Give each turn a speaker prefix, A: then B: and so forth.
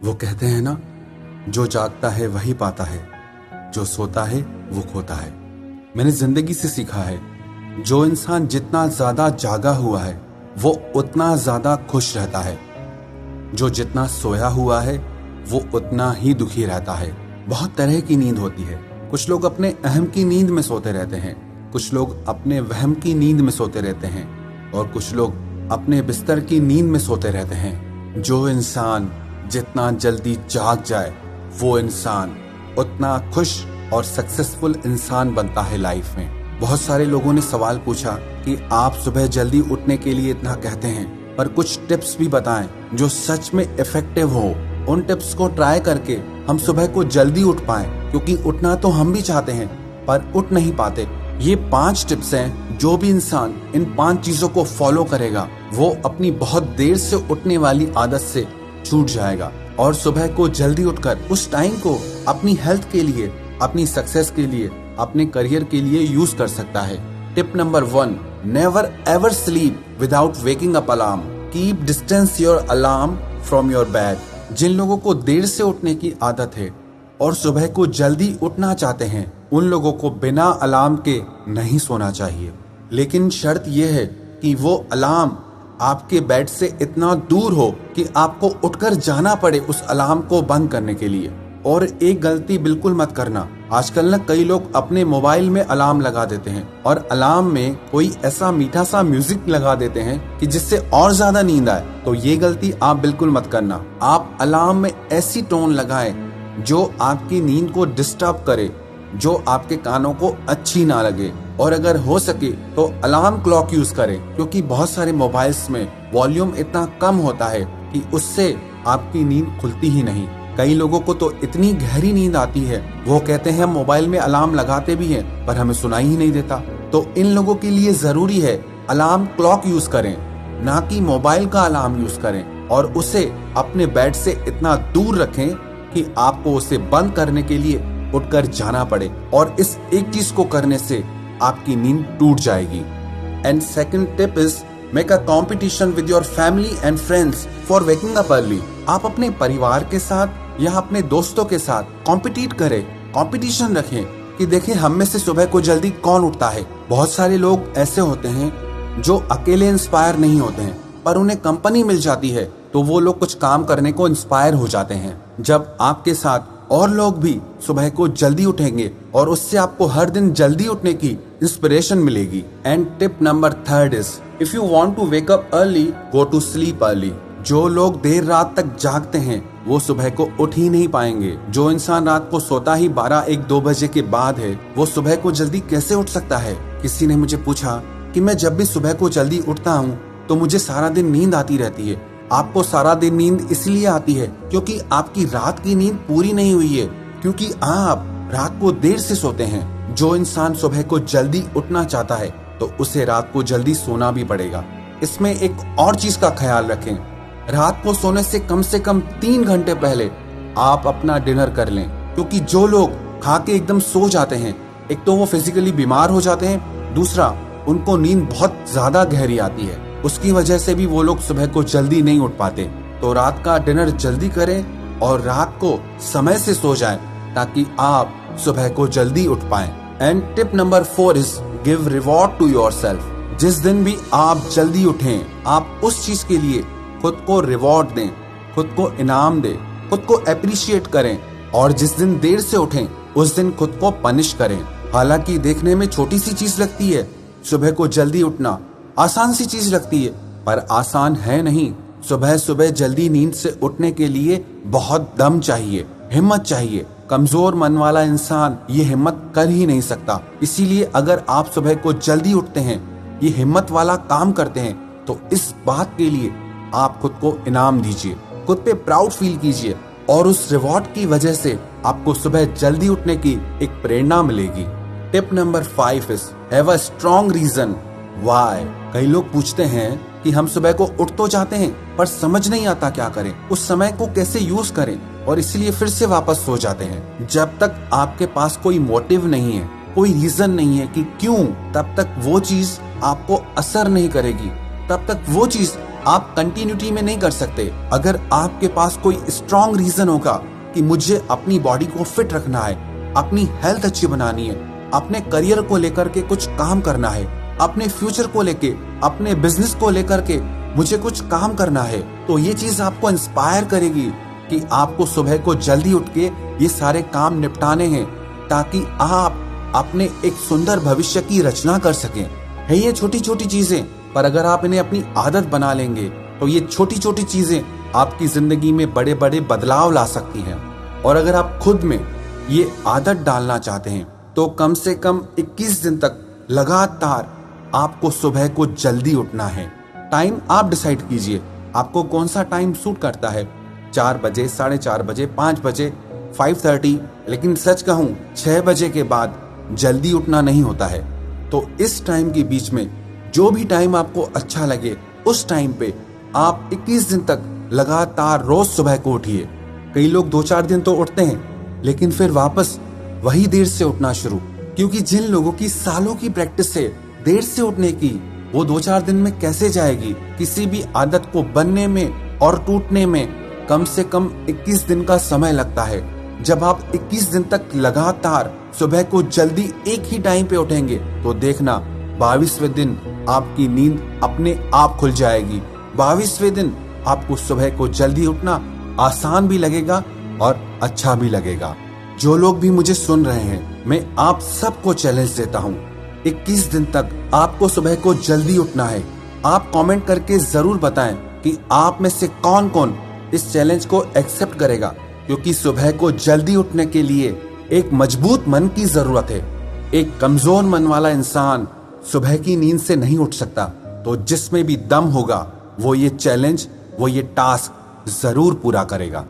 A: वो कहते हैं ना, जो जागता है वही पाता है, जो सोता है वो खोता है। मैंने जिंदगी से सीखा है, जो इंसान जितना ज्यादा जागा हुआ है वो उतना ज्यादा खुश रहता है। जो जितना सोया हुआ है वो उतना ही दुखी रहता है। बहुत तरह की नींद होती है। कुछ लोग अपने अहम की नींद में सोते रहते हैं, कुछ लोग अपने वहम की नींद में सोते रहते हैं और कुछ लोग अपने बिस्तर की नींद में सोते रहते हैं। जो इंसान जितना जल्दी जाग जाए वो इंसान उतना खुश और सक्सेसफुल इंसान बनता है लाइफ में। बहुत सारे लोगों ने सवाल पूछा कि आप सुबह जल्दी उठने के लिए इतना कहते हैं, पर कुछ टिप्स भी बताएं जो सच में इफेक्टिव हो। उन टिप्स को ट्राई करके हम सुबह को जल्दी उठ पाएं, क्योंकि उठना तो हम भी चाहते हैं पर उठ नहीं पाते। ये 5 टिप्स हैं, जो भी इंसान इन 5 चीजों को फॉलो करेगा वो अपनी बहुत देर से उठने वाली आदत से छूट जाएगा और सुबह को जल्दी उठकर उस टाइम को अपनी हेल्थ के लिए, अपनी सक्सेस के लिए, अपने करियर के लिए यूज कर सकता है। Tip number 1, never ever sleep without waking up alarm. Keep distance your alarm from your bed. जिन लोगों को देर से उठने की आदत है और सुबह को जल्दी उठना चाहते हैं, उन लोगों को बिना अलार्म के नहीं सोना चाहिए। लेकिन शर्त यह है कि वो अलार्म आपके बेड से इतना दूर हो कि आपको उठकर जाना पड़े उस अलार्म को बंद करने के लिए। और एक गलती बिल्कुल मत करना, आजकल ना कई लोग अपने मोबाइल में अलार्म लगा देते हैं और अलार्म में कोई ऐसा मीठा सा म्यूजिक लगा देते हैं कि जिससे और ज्यादा नींद आए। तो ये गलती आप बिल्कुल मत करना। आप अलार्म में ऐसी टोन लगाएं जो आपकी नींद को डिस्टर्ब करे, जो आपके कानों को अच्छी ना लगे। और अगर हो सके तो अलार्म क्लॉक यूज करें, क्योंकि बहुत सारे मोबाइल्स में वॉल्यूम इतना कम होता है कि उससे आपकी नींद खुलती ही नहीं। कई लोगों को तो इतनी गहरी नींद आती है, वो कहते हैं मोबाइल में अलार्म लगाते भी हैं पर हमें सुनाई ही नहीं देता। तो इन लोगों के लिए जरूरी है अलार्म क्लॉक यूज करें, ना कि मोबाइल का अलार्म यूज करें, और उसे अपने बेड से इतना दूर रखें कि आपको उसे बंद करने के लिए उठकर जाना पड़े। और इस एक चीज को करने से आपकी नींद टूट जाएगी। And second tip is make a competition with your family and friends for waking up early. आप अपने परिवार के साथ या अपने दोस्तों के साथ कॉम्पिटिट करें, कंपटीशन रखें कि देखें हम में से सुबह को जल्दी कौन उठता है। बहुत सारे लोग ऐसे होते हैं जो अकेले इंस्पायर नहीं होते हैं, पर उन्हें कंपनी मिल जाती है तो वो लोग कुछ काम करने को इंस्पायर हो जाते हैं। जब आपके साथ और लोग भी सुबह को जल्दी उठेंगे और उससे आपको हर दिन जल्दी उठने की इंस्पिरेशन मिलेगी। And tip number 3 is if you want to wake up early go to sleep early. जो लोग देर रात तक जागते हैं वो सुबह को उठ ही नहीं पाएंगे। जो इंसान रात को सोता ही 12-1-2 बजे के बाद है, वो सुबह को जल्दी कैसे उठ सकता है। किसी ने मुझे पूछा कि मैं जब भी सुबह को जल्दी उठता हूँ तो मुझे सारा दिन नींद आती रहती है। आपको सारा दिन नींद इसलिए आती है क्योंकि आपकी रात की नींद पूरी नहीं हुई है, क्योंकि आप रात को देर से सोते हैं। जो इंसान सुबह को जल्दी उठना चाहता है तो उसे रात को जल्दी सोना भी पड़ेगा। इसमें एक और चीज का ख्याल रखें, रात को सोने से कम 3 घंटे पहले आप अपना डिनर कर लें, क्योंकि जो लोग खा के एकदम सो जाते हैं, एक तो वो फिजिकली बीमार हो जाते हैं, दूसरा उनको नींद बहुत ज्यादा गहरी आती है। उसकी वजह से भी वो लोग सुबह को जल्दी नहीं उठ पाते। तो रात का डिनर जल्दी करें और रात को समय से सो जाएं, ताकि आप सुबह को जल्दी उठ पाएं। And tip number 4 is give reward to yourself. जिस दिन भी आप जल्दी उठें, आप उस चीज के लिए खुद को रिवॉर्ड दें, खुद को इनाम दें, खुद को अप्रिशिएट करें। और जिस दिन देर से उठें उस दिन खुद को पनिश करें। हालांकि देखने में छोटी सी चीज लगती है, सुबह को जल्दी उठना आसान सी चीज लगती है, पर आसान है नहीं। सुबह सुबह जल्दी नींद से उठने के लिए बहुत दम चाहिए, हिम्मत चाहिए। कमजोर मन वाला इंसान ये हिम्मत कर ही नहीं सकता। इसीलिए अगर आप सुबह को जल्दी उठते हैं, ये हिम्मत वाला काम करते हैं, तो इस बात के लिए आप खुद को इनाम दीजिए, खुद पे प्राउड फील कीजिए, और उस रिवॉर्ड की वजह से आपको सुबह जल्दी उठने की एक प्रेरणा मिलेगी। Tip number 5 is have a strong reason why. कई लोग पूछते हैं कि हम सुबह को उठ तो जाते हैं पर समझ नहीं आता क्या करें, उस समय को कैसे यूज करें, और इसलिए फिर से वापस सो जाते हैं। जब तक आपके पास कोई मोटिव नहीं है, कोई रीजन नहीं है कि क्यों, तब तक वो चीज आपको असर नहीं करेगी, तब तक वो चीज आप कंटिन्यूटी में नहीं कर सकते। अगर आपके पास कोई स्ट्रॉन्ग रीजन होगा कि मुझे अपनी बॉडी को फिट रखना है, अपनी हेल्थ अच्छी बनानी है, अपने करियर को लेकर के कुछ काम करना है, अपने फ्यूचर को लेके, अपने बिजनेस को लेकर के मुझे कुछ काम करना है, तो ये चीज आपको इंस्पायर करेगी कि आपको सुबह को जल्दी उठ के ये सारे काम निपटाने हैं, ताकि आप अपने एक सुंदर भविष्य की रचना कर सकें। है ये छोटी छोटी चीजें, पर अगर आप इन्हें अपनी आदत बना लेंगे तो ये छोटी छोटी चीजें आपकी जिंदगी में बड़े बड़े बदलाव ला सकती हैं। और अगर आप खुद में ये आदत डालना चाहते हैं तो कम से कम 21 दिन तक लगातार आपको सुबह को जल्दी उठना है। टाइम आप डिसाइड कीजिए, आपको कौन सा टाइम सूट करता है, 4 बजे, 4:30 बजे, 5 बजे, 5:30। लेकिन सच कहूं 6 बजे के बाद जल्दी उठना नहीं होता है। तो इस टाइम के बीच में जो भी टाइम आपको अच्छा लगे उस टाइम पे आप 21 दिन तक लगातार रोज सुबह को उठिए। कई लोग 2-4 दिन तो उठते हैं लेकिन फिर वापस वही देर से उठना शुरू, क्योंकि जिन लोगों की सालों की प्रैक्टिस है देर से उठने की, वो 2-4 दिन में कैसे जाएगी। किसी भी आदत को बनने में और टूटने में कम से कम 21 दिन का समय लगता है। जब आप 21 दिन तक लगातार सुबह को जल्दी एक ही टाइम पे उठेंगे तो देखना 22वें दिन आपकी नींद अपने आप खुल जाएगी। 22वें दिन आपको सुबह को जल्दी उठना आसान भी लगेगा और अच्छा भी लगेगा। जो लोग भी मुझे सुन रहे हैं, मैं आप सबको चैलेंज देता हूँ, 21 दिन तक आपको सुबह को जल्दी उठना है। आप कमेंट करके जरूर बताएं कि आप में से कौन कौन इस चैलेंज को एक्सेप्ट करेगा, क्योंकि सुबह को जल्दी उठने के लिए एक मजबूत मन की जरूरत है। एक कमजोर मन वाला इंसान सुबह की नींद से नहीं उठ सकता। तो जिसमें भी दम होगा वो ये चैलेंज, वो ये टास्क जरूर पूरा करेगा।